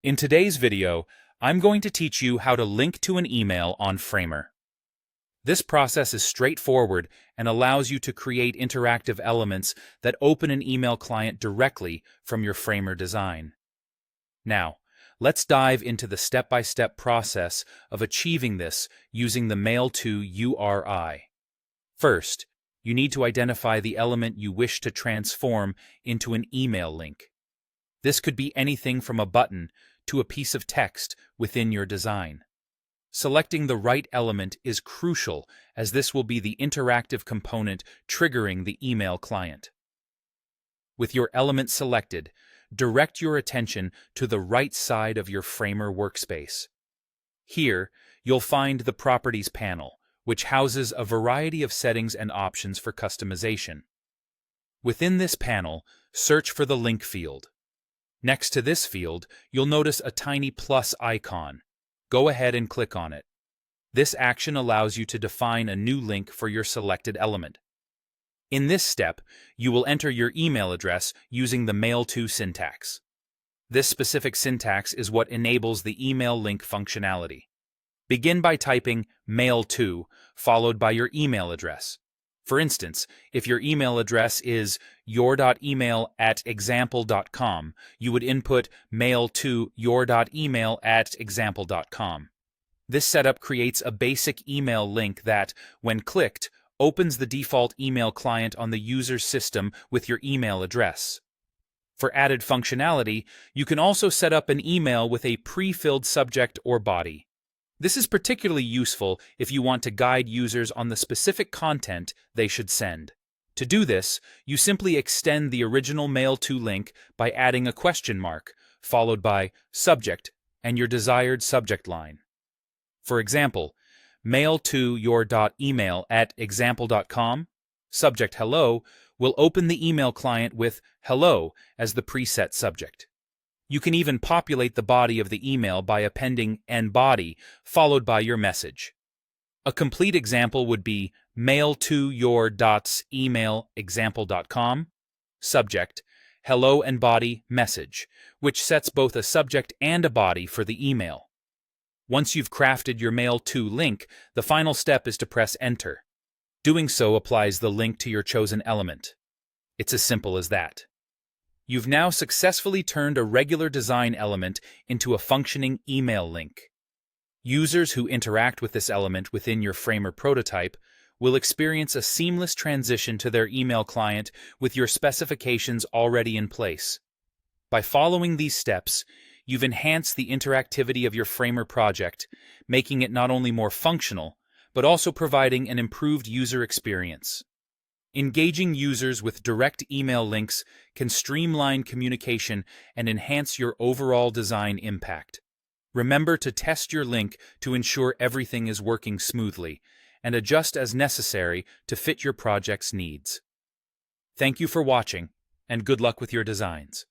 In today's video, I'm going to teach you how to link to an email on Framer. This process is straightforward and allows you to create interactive elements that open an email client directly from your Framer design. Now, let's dive into the step-by-step process of achieving this using the Mail-to URI. First, you need to identify the element you wish to transform into an email link. This could be anything from a button to a piece of text within your design. Selecting the right element is crucial, as this will be the interactive component triggering the email client. With your element selected, direct your attention to the right side of your Framer workspace. Here, you'll find the Properties panel, which houses a variety of settings and options for customization. Within this panel, search for the link field. Next to this field, you'll notice a tiny plus icon. Go ahead and click on it. This action allows you to define a new link for your selected element. In this step, you will enter your email address using the Mail-to syntax. This specific syntax is what enables the email link functionality. Begin by typing mail-to, followed by your email address. For instance, if your email address is your.email@example.com, you would input mail-to your.email@example.com. This setup creates a basic email link that, when clicked, opens the default email client on the user's system with your email address. For added functionality, you can also set up an email with a pre-filled subject or body. This is particularly useful if you want to guide users on the specific content they should send. To do this, you simply extend the original Mail-to link by adding a question mark, followed by subject and your desired subject line. For example, mail-to your.email@example.com, subject hello, will open the email client with hello as the preset subject. You can even populate the body of the email by appending an body followed by your message. A complete example would be mail-to your.email@example.com, subject, hello and body message, which sets both a subject and a body for the email. Once you've crafted your Mail-to link, the final step is to press enter. Doing so applies the link to your chosen element. It's as simple as that. You've now successfully turned a regular design element into a functioning email link. Users who interact with this element within your Framer prototype will experience a seamless transition to their email client with your specifications already in place. By following these steps, you've enhanced the interactivity of your Framer project, making it not only more functional, but also providing an improved user experience. Engaging users with direct email links can streamline communication and enhance your overall design impact. Remember to test your link to ensure everything is working smoothly, and adjust as necessary to fit your project's needs. Thank you for watching, and good luck with your designs.